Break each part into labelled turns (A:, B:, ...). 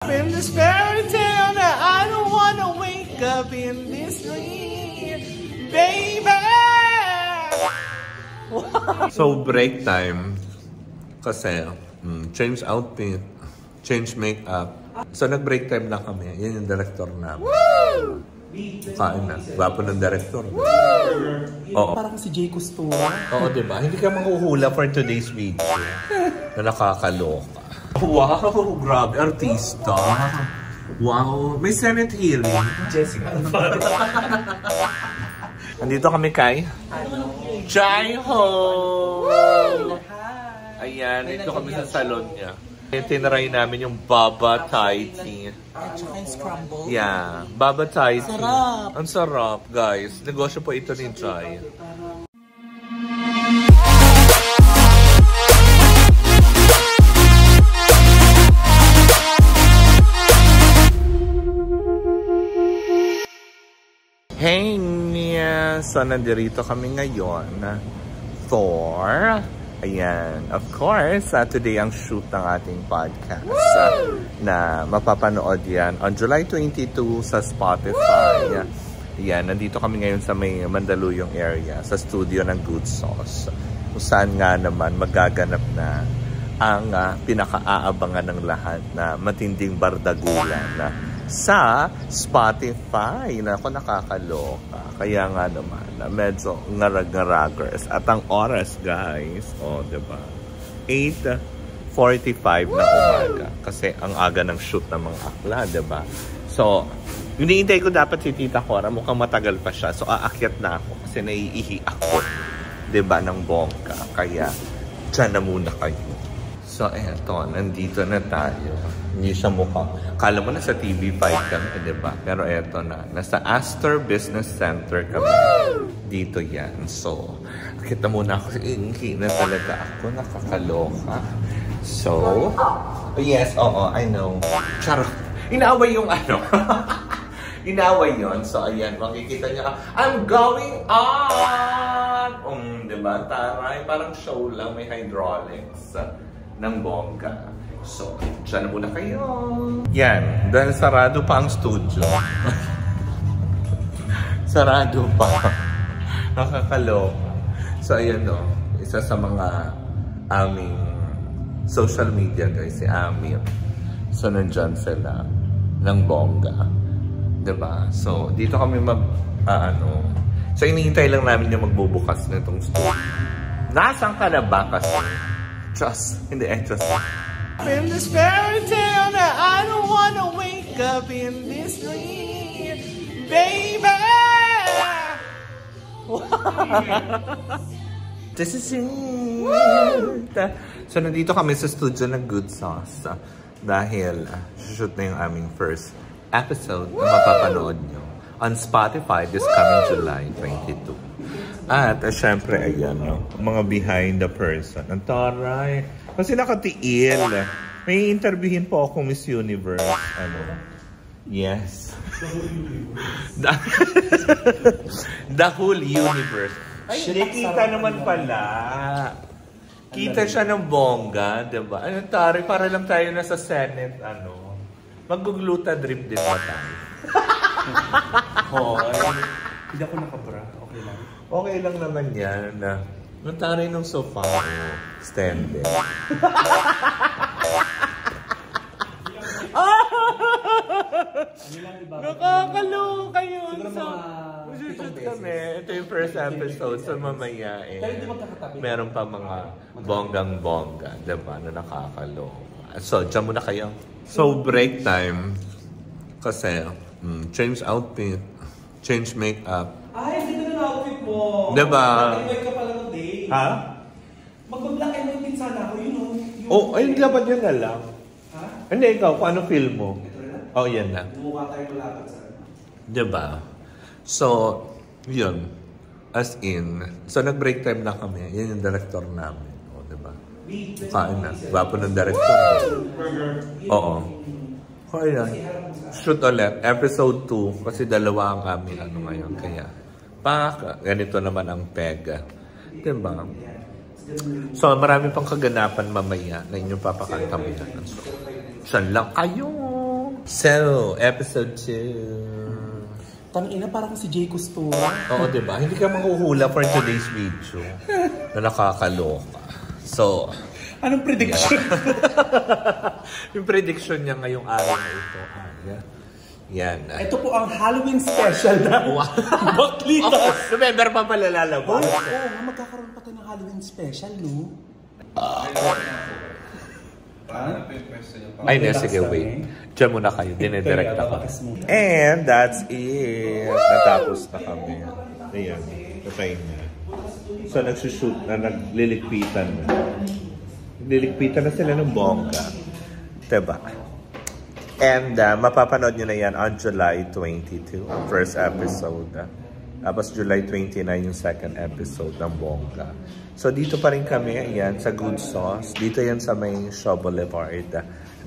A: In this fairy tale that I don't wanna wake up in this dream, baby.
B: So break time kasi change outfit, change makeup. So nag-break time na kami. Yan yung director namin. Woo! Kain na. Gwapo ng director. Oo.
A: Parang si Jay Cousteau.
B: Oo, diba? Hindi ka makuhula for today's video na nakakaloka. Wow! Grabe, artista. Wow! May Senate hearing. Jessica. Nandito kami kay Jai Ho! Ayan, dito kami sa salon niya. Tinry namin yung Baba Thai tea.
A: At saka yung scramble.
B: Yeah, Baba Thai tea.
A: Sarap!
B: Ang sarap, guys. Negosyo po ito ni Jai. Hey niya! So, nandito kami ngayon for, ayan, of course, today ang shoot ng ating podcast na mapapanood yan on July 22 sa Spotify. Ayan, nandito kami ngayon sa may Mandaluyong area, sa studio ng Good Sauce. Kung saan nga naman magaganap na ang pinaka-aabangan ng lahat na matinding bardagulan sa Spotify. Ako nakakaloka. Kaya nga naman, medyo ngarag-ngaragers. At ang oras, guys, diba? 8:45 na umaga. Kasi ang aga ng shoot ng mga akla, diba? So, hinihintay ko dapat si Tita Cora. Mukhang matagal pa siya. So, aakyat na ako. Kasi naiihi ako. Diba? Ng bongka. Kaya, dyan na muna kayo. So, eto, nandito na tayo. Hindi siya mukhang, kala mo na sa TV5 kami, diba? Pero eto na, nasa Astor Business Center kami. Dito yan. So, kita muna ako, inghi na talaga ako, nakakaloka. So, yes, oo, I know. Charot. Inaaway yung ano. Inaaway yun. So, ayan, makikita niya ka, I'm going on! Diba? Taray, parang show lang, may hydraulics ng bongga. So, dyan na muna kayo. Yan, dahil sarado pa ang studio. Sarado pa. Nakakaloka. So, ayan o. Isa sa mga aming social media guys, si Amir. So, nandyan sila ng bongga. Diba? So, dito kami So, inihintay lang namin yung magbubukas na itong studio. Nasaan ka na ba kasi? Just, hindi, just.
A: In this fairy tale that I don't wanna wake up in this dream, baby.
B: This is it. So, nandito kami sa studio ng Good Sauce. Dahil, shoot na yung aming first episode na mapapanood nyo on Spotify this coming July 22. At, syempre, ayan, no? Mga behind the person. Ang taray. Kasi nakatiil. May interviewin po ako Miss Universe. Yes. The whole universe. Ay, kita naman pala. Kita siya ng bongga, diba? Ano taray, para lang tayo nasa Senate, mag-gluta drip din ba tayo?
A: Hindi ako nakabra. Okay lang.
B: Okay lang naman yan. Nantaray ng sofa. Standing. Nakakaloka yun. Masushoot kami. Ito yung first episode. So mamaya meron pa mga bonggang-bongga. Diba? Na nakakaloka. So, dyan muna kayo. So, break time. Kasi, change outfit. Change makeup.
A: Ay, hindi na outfit mo.
B: Diba?
A: Mag-black ka pala ng day.
B: Ha?
A: Mag-black and white din sana ako,
B: Ay, dapat yun na lang.
A: Ha?
B: Hindi, ikaw, kung anong feel mo?
A: Ito na?
B: Yan na.
A: Mukha tayo malapit sa
B: Diba? So, yun. As in, so nag-break time na kami. Yan yung director namin. Diba? Kain na. Gwapo ng director. Oo. Kaya, shoot ulit. Episode 2. Kasi dalawa ang aming ngayon. Kaya, ganito naman ang pega. Diba? So, marami pang kaganapan mamaya na inyong papakantabihan. So, siyan lang kayo! So, episode 2.
A: Tangina, parang si Jay Costura.
B: Oo, diba? Hindi ka mahuhula for today's video na nakakaloka. So,
A: anong prediction?
B: yung prediction niya ngayong araw na ito. Yan.
A: Ito po ang Halloween special na Baklitas.
B: November pa pala lalabas.
A: Oo, magkakaroon pa tayo ng Halloween special, no?
B: Ay, sige, wait. Diyan muna kayo. Dinedirect ako. And that's it. Natapos na kami. Ayan. Patay na. So, nagsushoot na, nagliligpitan na. Liligpitan na sila ng bongga. Diba? And mapapanood nyo na yan on July 22, first episode. Tapos July 29 yung second episode ng bongga. So dito pa rin kami, ayan, sa Good Sauce. Dito yan sa may Shaw Boulevard,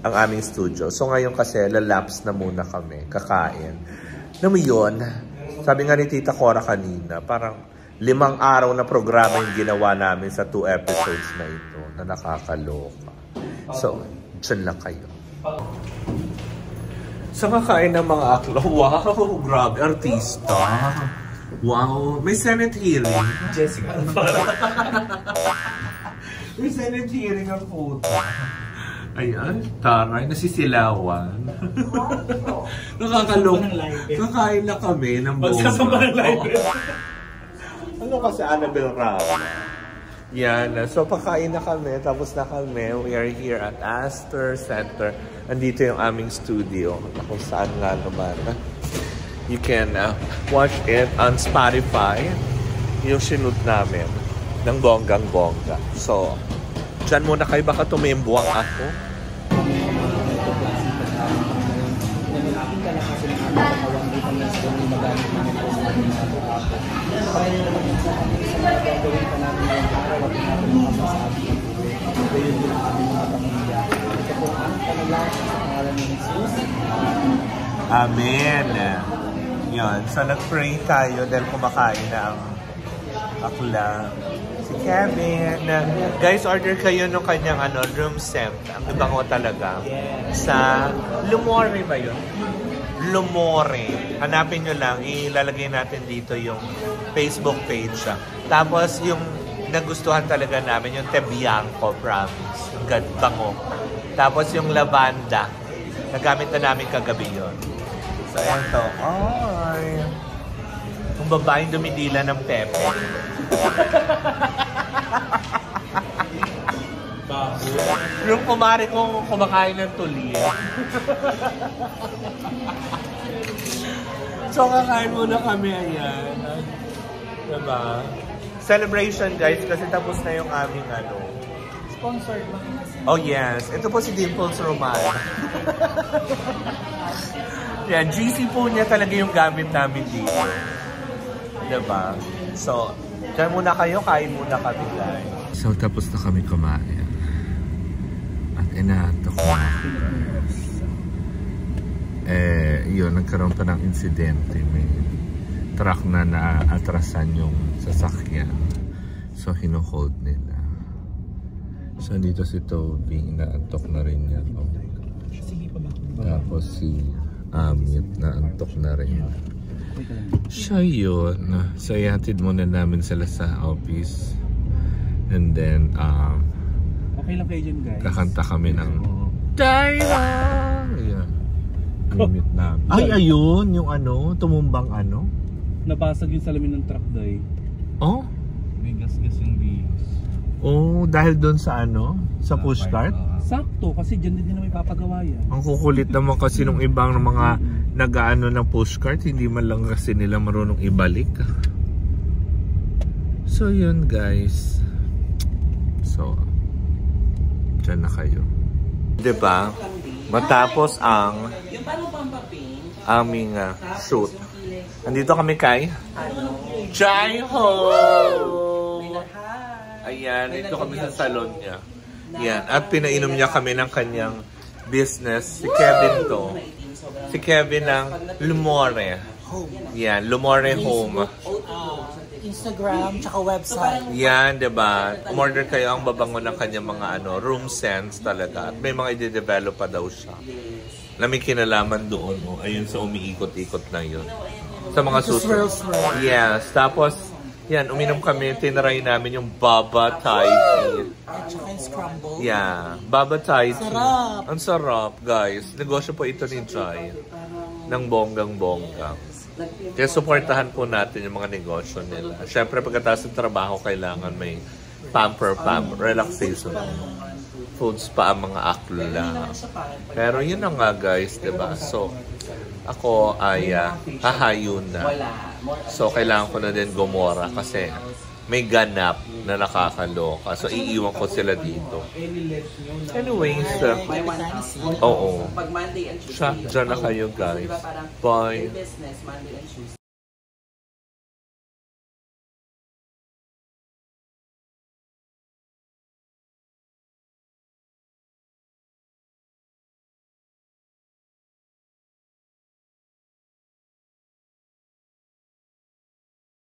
B: ang aming studio. So ngayon kasi, lalaps na muna kami, kakain. Alam mo yun, sabi nga ni Tita Cora kanina, parang 5 araw na programa yung ginawa namin sa 2 episodes na ito, na nakakaloka. So, dyan lang kayo. Sa kakain ng mga aklo, wow, grabe, artista. Wow, may Senate hearing.
A: Jessica.
B: May Senate hearing ang puto. Ayan, taray, nasisilawan. Nakakalok. Kakain na kami ng buong.
A: Magsasama ng live.
B: Ano kasi Annabelle Rao? Yan, so pakain na kami, tapos na kami. We are here at Astor Center. Andito yung aming studio, kung saan nga naman. You can watch it on Spotify, yung sinut namin ng bonggang-bongga. So, dyan muna kayo, baka tumimbuang ako. Amen. Yun. So, nag-pray tayo dahil kumakain na ang akla. Si Kevin. Guys, order kayo ng kanyang room scent. Ang ibango talaga. Sa Lumore ba yun? Lumore. Hanapin nyo lang. Ilalagay natin dito yung Facebook page. Tapos, yung nagustuhan talaga namin, yung Te Bianco, promise. Ang bango. Tapos, yung lavanda. Nagamit na namin kagabi yun. So, ayan to. Ay! Kung babaeng dumidila ng pepe. Yung kumari kong kumakain ng tuli. So, kakain muna kami, ayan. Diba? Celebration, guys, kasi tapos na yung aming
A: Sponsored ba?
B: Oh, yes. Ito po si Dimples Roman. Yan, GC po niya talaga yung gamit namin dito. Diba? So, dyan muna kayo, kain muna kami, guys. So, tapos na kami kumain. At inaantok na ako, guys. Yun, nagkaroon pa ng insidente. May truck na naatrasan yung sasakyan. So, hinuhold nila. So, dito si Toby, inaantok na rin niya. Oh. Tapos si Amit, naantok na rin. Siya yun. So, ihatid muna namin sila sa office. And then,
A: okay lang kayo dyan, guys.
B: kakanta kami ng Diana! Ayan. Amit namin. Ay, ayun! Yung tumumbang
A: Nabasag yung salamin ng truck, day.
B: Oh?
A: May gas-gas yung bihis.
B: Oh, dahil doon sa sa pushcart?
A: Sakto, kasi dyan din na may papagawa yan.
B: Ang kukulit naman kasi nung ibang mga nag-aano ng pushcart, hindi man lang kasi nila marunong ibalik. So yun, guys. So, dyan na kayo. Diba? Matapos ang aming shoot. Andito kami kay Jai Ho! Ayan, ito kami sa salon niya. Yan. At pinainom niya kami ng kanyang business. Si Kevin to. Si Kevin ng Lumore. Yan, Lumore Home.
C: Instagram, tsaka website.
B: Yan, diba? Umorder kayo ang babango ng kanyang mga room scents talaga. At may mga i-develop pa daw siya. na may kinalaman doon. Oh. Ayun sa umiikot-ikot na yun. Sa mga susunod. Yes. Tapos, yan, uminom kami. Tinry namin yung Baba Thai tea.
C: At saka yung scramble.
B: Yeah. Baba Thai tea.
C: Sarap.
B: Ang sarap, guys. Negosyo po ito ni Jai. Ng bonggang-bongga. Kaya supportahan po natin yung mga negosyo nila. Siyempre, pagkatapos ng trabaho, kailangan may relaxation. Foods pa ang mga akla. Pero yun na nga, guys, diba? So, ako ay hahayo na. So, kailangan ko na din gumora kasi may ganap na nakakaloka. So, iiwan ko sila dito. Anyways, oo. Dyan na kayo, guys. Bye.